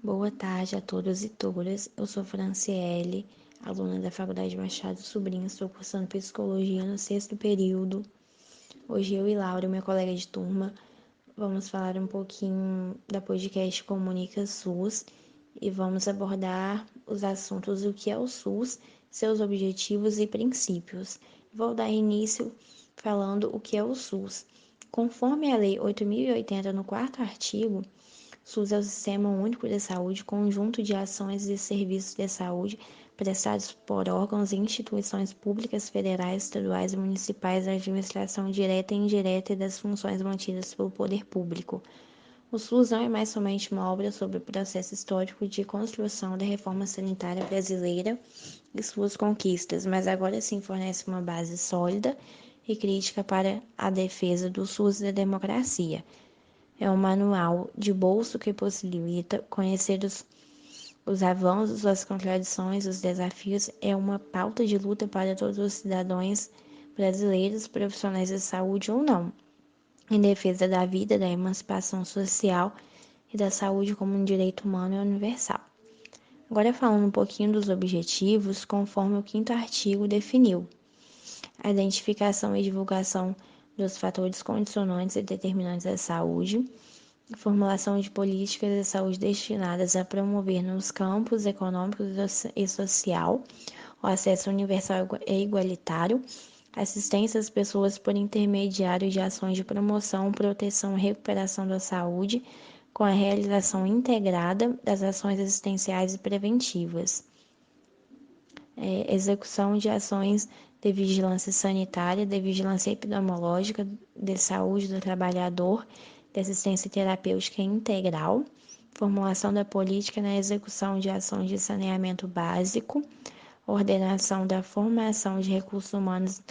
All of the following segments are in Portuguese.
Boa tarde a todos e todas. Eu sou Franciele, aluna da Faculdade Machado Sobrinho, estou cursando Psicologia no sexto período. Hoje eu e Laura, minha colega de turma, vamos falar um pouquinho da podcast Comunica SUS e vamos abordar os assuntos do que é o SUS, seus objetivos e princípios. Vou dar início falando o que é o SUS. Conforme a Lei 8.080, no quarto artigo, SUS é o Sistema Único de Saúde, conjunto de ações e serviços de saúde prestados por órgãos e instituições públicas federais, estaduais e municipais da administração direta e indireta e das funções mantidas pelo poder público. O SUS não é mais somente uma obra sobre o processo histórico de construção da reforma sanitária brasileira e suas conquistas, mas agora sim fornece uma base sólida e crítica para a defesa do SUS e da democracia. É um manual de bolso que possibilita conhecer os avanços, as contradições, os desafios. É uma pauta de luta para todos os cidadãos brasileiros, profissionais da saúde ou não, em defesa da vida, da emancipação social e da saúde como um direito humano e universal. Agora falando um pouquinho dos objetivos, conforme o quinto artigo definiu: a identificação e divulgação dos fatores condicionantes e determinantes da saúde, formulação de políticas de saúde destinadas a promover nos campos econômico e social o acesso universal e igualitário, assistência às pessoas por intermediário de ações de promoção, proteção e recuperação da saúde, com a realização integrada das ações assistenciais e preventivas, execução de ações de vigilância sanitária, de vigilância epidemiológica, de saúde do trabalhador, de assistência terapêutica integral, formulação da política na execução de ações de saneamento básico, ordenação da formação de recursos humanos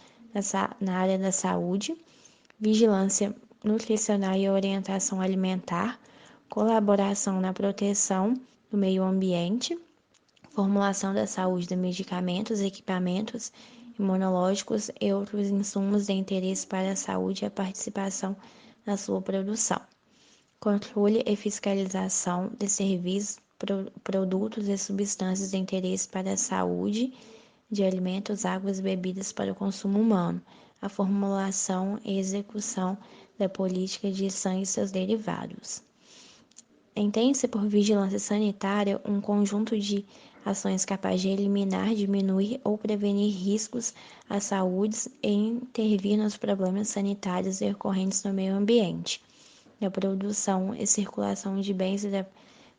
na área da saúde, vigilância nutricional e orientação alimentar, colaboração na proteção do meio ambiente, formulação da saúde de medicamentos, equipamentos imunológicos e outros insumos de interesse para a saúde e a participação na sua produção. Controle e fiscalização de serviços, produtos e substâncias de interesse para a saúde, de alimentos, águas e bebidas para o consumo humano. A formulação e execução da política de sangue e seus derivados. Entende-se por vigilância sanitária um conjunto de ações capazes de eliminar, diminuir ou prevenir riscos à saúde e intervir nos problemas sanitários recorrentes no meio ambiente, na produção e circulação de bens e da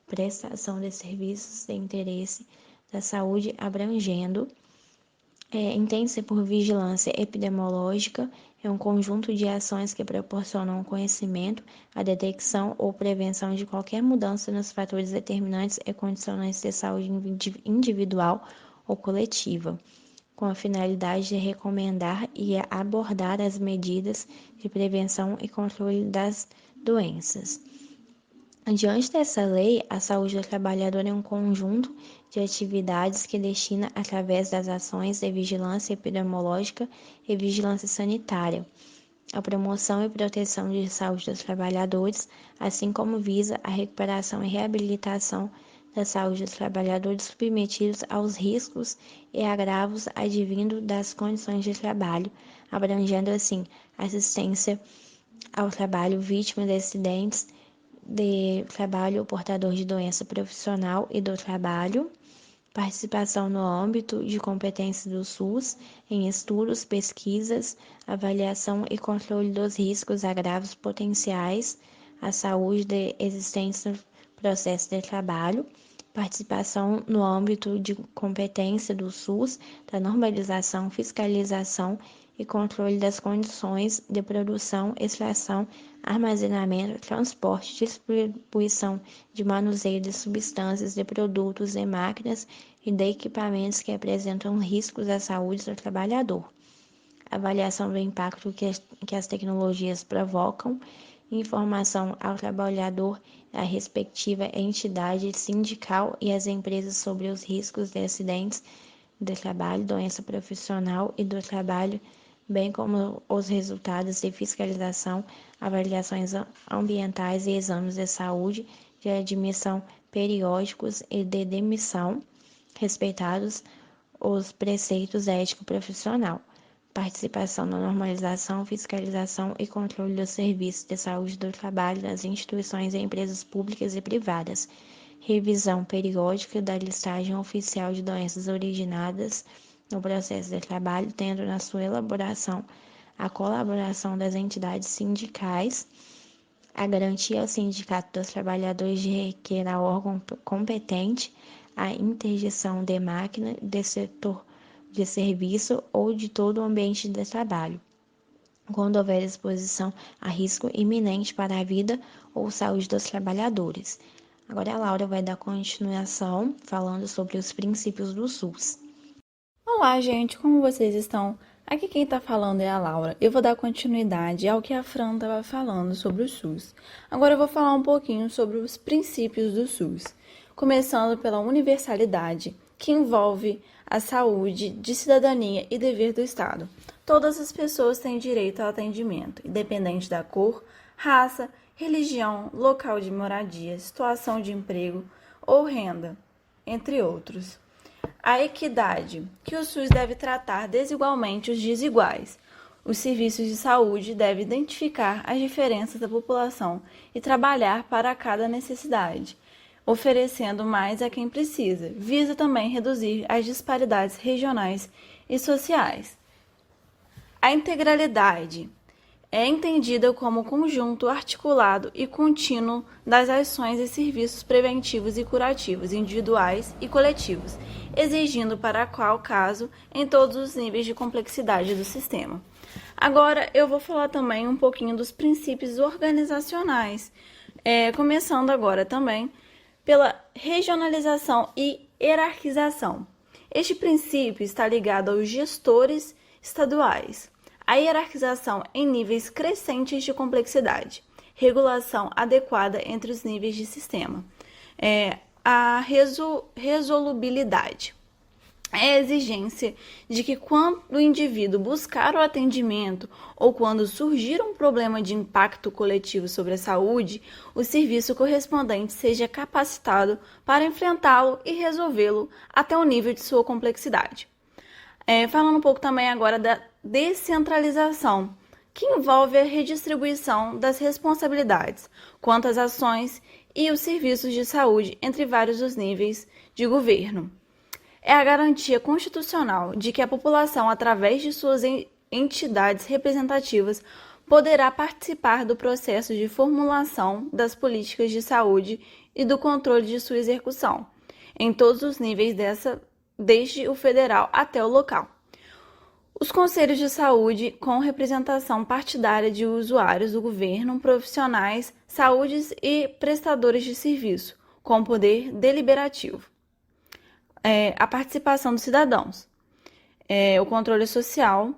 prestação de serviços de interesse da saúde, abrangendo. Entende-se por vigilância epidemiológica é um conjunto de ações que proporcionam o conhecimento, a detecção ou prevenção de qualquer mudança nos fatores determinantes e condicionantes de saúde individual ou coletiva, com a finalidade de recomendar e abordar as medidas de prevenção e controle das doenças. Diante dessa lei, a saúde do trabalhador é um conjunto de atividades que destina, através das ações de vigilância epidemiológica e vigilância sanitária, a promoção e proteção de saúde dos trabalhadores, assim como visa a recuperação e reabilitação da saúde dos trabalhadores submetidos aos riscos e agravos advindos das condições de trabalho, abrangendo assim assistência ao trabalho vítima de acidentes de trabalho portador de doença profissional e do trabalho, participação no âmbito de competência do SUS em estudos, pesquisas, avaliação e controle dos riscos agravos potenciais à saúde de existentes no processo de trabalho, participação no âmbito de competência do SUS da normalização, fiscalização e controle das condições de produção, extração, armazenamento, transporte, distribuição de manuseio de substâncias, de produtos, de máquinas e de equipamentos que apresentam riscos à saúde do trabalhador. Avaliação do impacto que as tecnologias provocam, informação ao trabalhador, à respectiva entidade sindical e às empresas sobre os riscos de acidentes de trabalho, doença profissional e do trabalho, bem como os resultados de fiscalização, avaliações ambientais e exames de saúde, de admissão periódicos e de demissão, respeitados os preceitos ético-profissional, participação na normalização, fiscalização e controle dos serviços de saúde do trabalho nas instituições e empresas públicas e privadas, revisão periódica da listagem oficial de doenças originadas no processo de trabalho, tendo na sua elaboração a colaboração das entidades sindicais, a garantia ao Sindicato dos Trabalhadores de requerer ao órgão competente a interdição de máquina, de setor de serviço ou de todo o ambiente de trabalho, quando houver exposição a risco iminente para a vida ou saúde dos trabalhadores. Agora a Laura vai dar continuação falando sobre os princípios do SUS. Olá, gente, como vocês estão? Aqui quem está falando é a Laura. Eu vou dar continuidade ao que a Fran estava falando sobre o SUS. Agora eu vou falar um pouquinho sobre os princípios do SUS, começando pela universalidade, que envolve a saúde de cidadania e dever do Estado. Todas as pessoas têm direito ao atendimento, independente da cor, raça, religião, local de moradia, situação de emprego ou renda, entre outros. A equidade, que o SUS deve tratar desigualmente os desiguais. Os serviços de saúde devem identificar as diferenças da população e trabalhar para cada necessidade, oferecendo mais a quem precisa. Visa também reduzir as disparidades regionais e sociais. A integralidade é entendida como conjunto articulado e contínuo das ações e serviços preventivos e curativos, individuais e coletivos, exigindo para qual caso em todos os níveis de complexidade do sistema. Agora eu vou falar também um pouquinho dos princípios organizacionais, começando agora também pela regionalização e hierarquização. Este princípio está ligado aos gestores estaduais. A hierarquização em níveis crescentes de complexidade, regulação adequada entre os níveis de sistema, a resolubilidade. É a exigência de que quando o indivíduo buscar o atendimento ou quando surgir um problema de impacto coletivo sobre a saúde, o serviço correspondente seja capacitado para enfrentá-lo e resolvê-lo até o nível de sua complexidade. Falando um pouco também agora da descentralização, que envolve a redistribuição das responsabilidades quanto às ações e os serviços de saúde entre vários dos níveis de governo. É a garantia constitucional de que a população, através de suas entidades representativas, poderá participar do processo de formulação das políticas de saúde e do controle de sua execução, em todos os níveis desde o federal até o local. Os conselhos de saúde, com representação partidária de usuários do governo, profissionais, saúdes e prestadores de serviço, com poder deliberativo. A participação dos cidadãos. O controle social,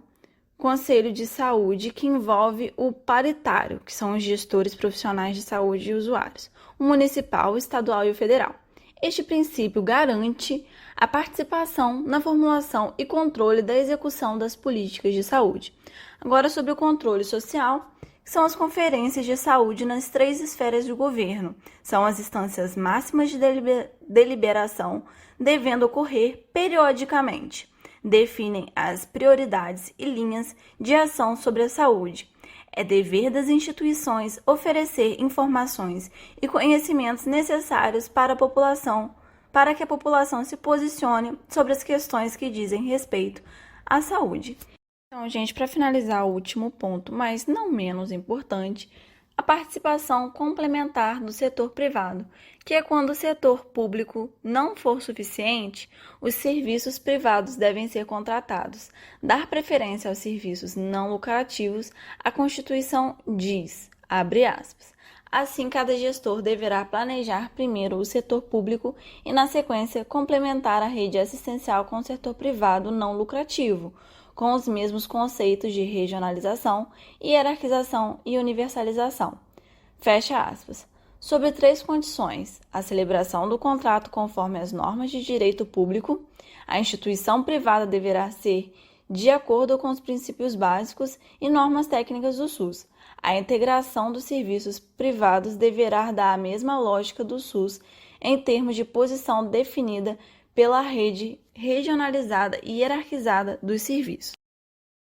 conselho de saúde, que envolve o paritário, que são os gestores profissionais de saúde e usuários, o municipal, o estadual e o federal. Este princípio garante a participação na formulação e controle da execução das políticas de saúde. Agora, sobre o controle social, que são as conferências de saúde nas 3 esferas do governo. São as instâncias máximas de deliberação, devendo ocorrer periodicamente. Definem as prioridades e linhas de ação sobre a saúde. É dever das instituições oferecer informações e conhecimentos necessários para que a população se posicione sobre as questões que dizem respeito à saúde. Então, gente, para finalizar o último ponto, mas não menos importante, a participação complementar do setor privado, que é quando o setor público não for suficiente, os serviços privados devem ser contratados. Dar preferência aos serviços não lucrativos, a Constituição diz, abre aspas, assim cada gestor deverá planejar primeiro o setor público e, na sequência, complementar a rede assistencial com o setor privado não lucrativo, com os mesmos conceitos de regionalização, hierarquização e universalização. Fecha aspas. Sobre 3 condições: a celebração do contrato conforme as normas de direito público, a instituição privada deverá ser de acordo com os princípios básicos e normas técnicas do SUS. A integração dos serviços privados deverá dar a mesma lógica do SUS em termos de posição definida pela rede regionalizada e hierarquizada dos serviços.